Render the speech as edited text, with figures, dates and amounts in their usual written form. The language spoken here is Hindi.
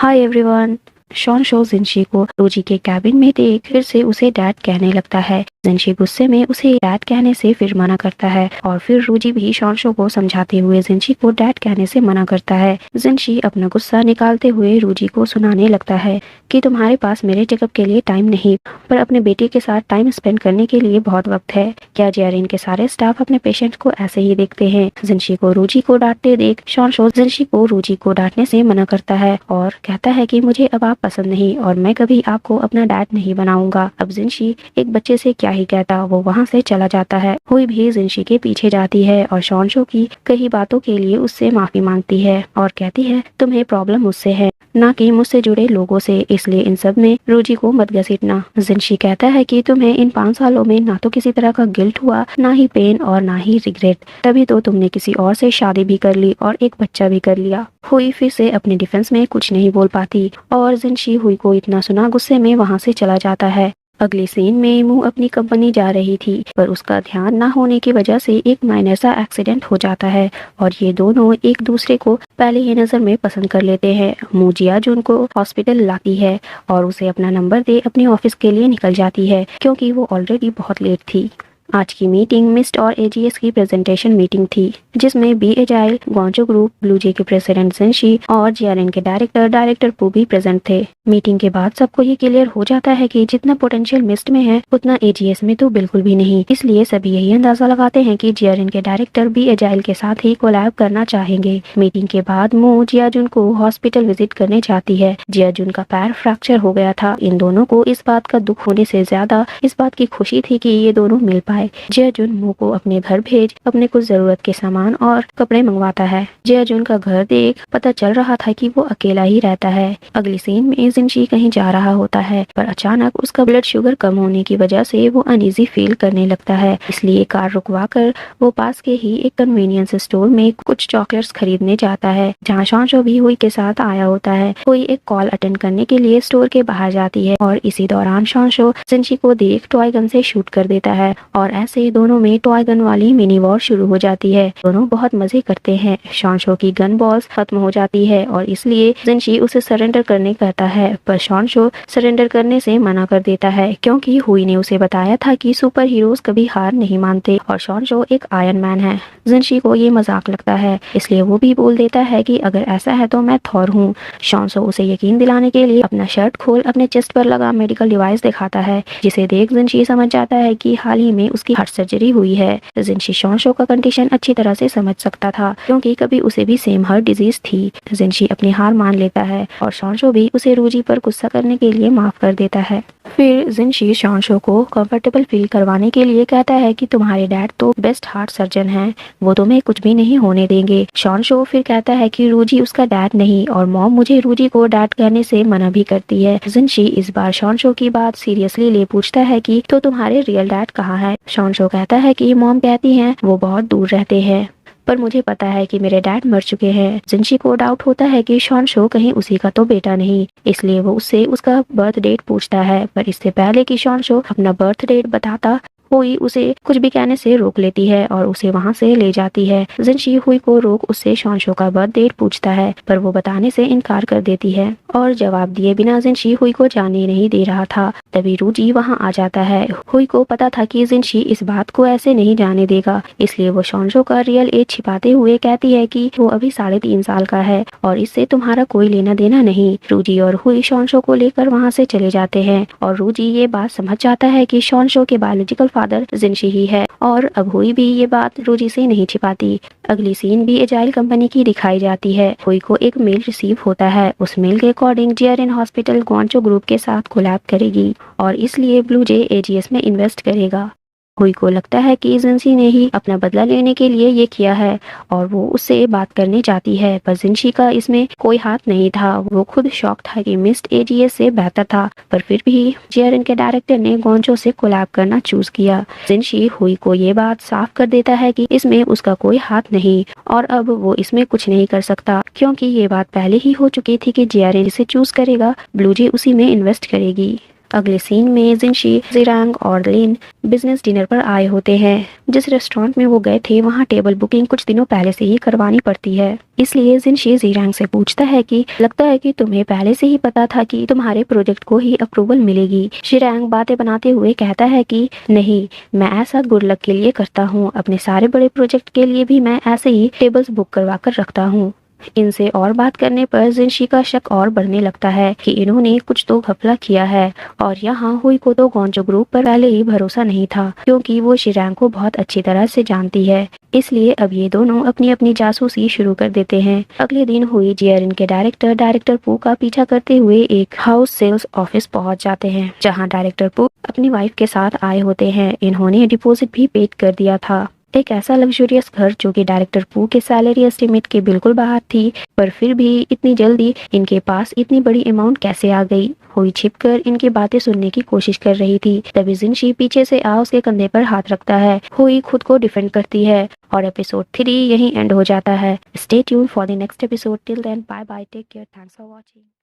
Hi everyone. शॉन शो जिनशी को रोजी के कैबिन में देख फिर से उसे डैड कहने लगता है। जिनशी गुस्से में उसे डैड कहने से फिर मना करता है और फिर रोजी भी शॉन शो को समझाते हुए जिनशी को डैड कहने से मना करता है। जिनशी अपना गुस्सा निकालते हुए रोजी को सुनाने लगता है कि तुम्हारे पास मेरे चेकअप के लिए टाइम नहीं, पर अपने बेटे के साथ टाइम स्पेंड करने के लिए बहुत वक्त है। क्या जेरिन के सारे स्टाफ अपने पेशेंट को ऐसे ही देखते हैं? जिनशी को रोजी को डांटते देख शॉन शो जिनशी को रोजी को डांटने से मना करता है और कहता है कि मुझे अब आप पसंद नहीं और मैं कभी आपको अपना डैड नहीं बनाऊंगा। अब जिनशी एक बच्चे से क्या ही कहता, वो वहाँ से चला जाता है। हुई भी जिनशी के पीछे जाती है और शॉन शो की कई बातों के लिए उससे माफी मांगती है और कहती है तुम्हें प्रॉब्लम मुझसे है, ना कि मुझसे जुड़े लोगों से, इसलिए इन सब में रोजी को मत घसीटना। जिनशी कहता है कि तुम्हें इन 5 सालों में ना तो किसी तरह का गिल्ट हुआ, ना ही पेन और ना ही रिग्रेट, तभी तो तुमने किसी और से शादी भी कर ली और एक बच्चा भी कर लिया। हुई फिर से अपने डिफेंस में कुछ नहीं बोल पाती और जिनशी हुई को इतना सुना गुस्से में वहाँ से चला जाता है। अगले सीन में मू अपनी कंपनी जा रही थी, पर उसका ध्यान न होने की वजह से एक माइनर सा एक्सीडेंट हो जाता है और ये दोनों एक दूसरे को पहले ही नजर में पसंद कर लेते हैं। मू जियाजुन को हॉस्पिटल लाती है और उसे अपना नंबर दे अपने ऑफिस के लिए निकल जाती है क्योंकि वो ऑलरेडी बहुत लेट थी। आज की मीटिंग मिस्ट और एजीएस की प्रेजेंटेशन मीटिंग थी, जिसमें बी एजाइल, ग्वांचो ग्रुप, ब्लूजे के प्रेसिडेंट जिनशी और जेआरएन के डायरेक्टर पू भी प्रेजेंट थे। मीटिंग के बाद सबको ये क्लियर हो जाता है कि जितना पोटेंशियल मिस्ट में है उतना एजीएस में तो बिल्कुल भी नहीं, इसलिए सभी यही अंदाजा लगाते हैं कि जेआरएन के डायरेक्टर बी एजाइल के साथ ही कोलैब करना चाहेंगे। मीटिंग के बाद मू जियाजुन को हॉस्पिटल विजिट करने जाती है। जियाजुन का पैर फ्रैक्चर हो गया था। इन दोनों को इस बात का दुख होने से ज्यादा इस बात की खुशी थी कि ये दोनों मिल पाए। जियाजुन मू को अपने घर भेज अपने कुछ जरूरत के सामान और कपड़े मंगवाता है। जियाजुन का घर देख पता चल रहा था कि वो अकेला ही रहता है। अगली सीन में जिनशी कहीं जा रहा होता है, पर अचानक उसका ब्लड शुगर कम होने की वजह से वो अनईजी फील करने लगता है, इसलिए कार रुकवाकर वो पास के ही एक कन्वीनियंस स्टोर में कुछ चॉकलेट्स खरीदने जाता है, जहाँ शॉन्शो भी हुई के साथ आया होता है। हुई एक कॉल अटेंड करने के लिए स्टोर के बाहर जाती है और इसी दौरान शॉन्शो जिनशी को देख टॉय गन से शूट कर देता है और ऐसे दोनों में टॉय गन वाली मिनी वॉर शुरू हो जाती है। दोनों बहुत मजे करते हैं। शॉन्शो की गन बॉल्स खत्म हो जाती है और इसलिए जिनशी उसे सरेंडर करने कहता है, पर शॉन्शो सरेंडर करने से मना कर देता है क्योंकि हुई ने उसे बताया था कि सुपर हीरोज कभी हार नहीं मानते और शॉन्शो एक आयरन मैन है। जिनशी को ये मजाक लगता है, इसलिए वो भी बोल देता है कि अगर ऐसा है तो मैं थॉर हूँ। शॉन्शो उसे यकीन दिलाने के लिए अपना शर्ट खोल अपने चेस्ट पर लगा मेडिकल डिवाइस दिखाता है, जिसे देख जिनशी समझ जाता है कि हाल ही में उसकी हार्ट सर्जरी हुई है। जिनशी शॉन्शो का कंडीशन अच्छी तरह से समझ सकता था क्योंकि कभी उसे भी सेम हार्ट डिजीज थी। जिनशी अपनी हार मान लेता है और शॉन्शो भी उसे रोजी पर गुस्सा करने के लिए माफ कर देता है। फिर जिनशी शॉन्शो को कंफर्टेबल फील करवाने के लिए कहता है कि तुम्हारे डैड तो बेस्ट हार्ट सर्जन हैं, वो तुम्हें कुछ भी नहीं होने देंगे। शॉन्शो फिर कहता है कि रोजी उसका डैड नहीं और मॉम मुझे रोजी को डैड कहने से मना भी करती है। जिनशी इस बार शॉन्शो की बात सीरियसली ले पूछता है कि तो तुम्हारे रियल डैड कहाँ है? शॉन्शो कहता है कि मॉम कहती हैं वो बहुत दूर रहते हैं, पर मुझे पता है कि मेरे डैड मर चुके हैं। जिनशी को डाउट होता है कि शॉन्शो कहीं उसी का तो बेटा नहीं, इसलिए वो उससे उसका बर्थ डेट पूछता है, पर इससे पहले कि शॉन्शो अपना बर्थ डेट बताता हुई उसे कुछ भी कहने से रोक लेती है और उसे वहां से ले जाती है। जिनशी हुई को रोक उससे शॉन्शो का बर्थ डेट पूछता है, पर वो बताने से इनकार कर देती है और जवाब दिए बिना जिनशी हुई को जाने नहीं दे रहा था। तभी रूजी वहां आ जाता है। हुई को पता था कि जिनशी इस बात को ऐसे नहीं जाने देगा, इसलिए वो शॉन्शो का रियल एज छिपाते हुए कहती है कि वो अभी 3.5 साल का है और इससे तुम्हारा कोई लेना देना नहीं। रूजी और हुई शॉन्शो को लेकर वहाँ से चले जाते हैं और रूजी ये बात समझ जाता है कि शॉन्शो के बायोलॉजिकल फादर जिनशी ही है और अब हुई भी ये बात रोजी से नहीं छिपाती। अगली सीन भी एजाइल कंपनी की दिखाई जाती है। हुई को एक मेल रिसीव होता है। उस मेल के अकॉर्डिंग जेआरएन हॉस्पिटल ग्वांचो ग्रुप के साथ कोलैब करेगी और इसलिए ब्लूजे एजीएस में इन्वेस्ट करेगा। हुई को लगता है कि जिनशी ने ही अपना बदला लेने के लिए ये किया है और वो उससे बात करने जाती है, पर जिनशी का इसमें कोई हाथ नहीं था। वो खुद शॉक था कि मिस्ट एजीएस से बेहतर था, पर फिर भी जेआरएन के डायरेक्टर ने ग्वांचो से कोलैब करना चूज किया। जिनशी हुई को ये बात साफ कर देता है कि इसमें उसका कोई हाथ नहीं और अब वो इसमें कुछ नहीं कर सकता क्योंकि ये बात पहले ही हो चुकी थी कि जेआरएन इसे चूज करेगा, ब्लूजे उसी में इन्वेस्ट करेगी। अगले सीन में जिनशी, जिरांग और लिन बिजनेस डिनर पर आए होते हैं। जिस रेस्टोरेंट में वो गए थे वहाँ टेबल बुकिंग कुछ दिनों पहले से ही करवानी पड़ती है। इसलिए जिनशी जिरांग से पूछता है कि लगता है कि तुम्हें पहले से ही पता था कि तुम्हारे प्रोजेक्ट को ही अप्रूवल मिलेगी। जिरांग बातें बनाते हुए कहता है कि नहीं, मैं ऐसा गुड लक के लिए करता हूँ, अपने सारे बड़े प्रोजेक्ट के लिए भी मैं ऐसे ही टेबल्स बुक करवा कर रखता हूँ। इनसे और बात करने पर जिनशी का शक और बढ़ने लगता है कि इन्होंने कुछ तो घपला किया है और यहाँ हुई को तो गोंजो ग्रुप पर पहले ही भरोसा नहीं था क्योंकि वो शिरांग को बहुत अच्छी तरह से जानती है। इसलिए अब ये दोनों अपनी अपनी जासूसी शुरू कर देते हैं। अगले दिन हुई जियरिन के डायरेक्टर पू का पीछा करते हुए एक हाउस सेल्स ऑफिस पहुंच जाते हैं जहां डायरेक्टर पू अपनी वाइफ के साथ आए होते हैं। इन्होंने डिपॉजिट भी पेड कर दिया था, एक ऐसा लग्जरियस घर जो कि डायरेक्टर पू के सैलरी एस्टिमेट के बिल्कुल बाहर थी, पर फिर भी इतनी जल्दी इनके पास इतनी बड़ी अमाउंट कैसे आ गई। हुई छिपकर इनकी बातें सुनने की कोशिश कर रही थी, तभी जिनशी पीछे से आ उसके कंधे पर हाथ रखता है। हुई खुद को डिफेंड करती है और एपिसोड 3 यहीं एंड हो जाता है। Stay tuned for the next episode. Till then bye bye, take care, thanks for watching.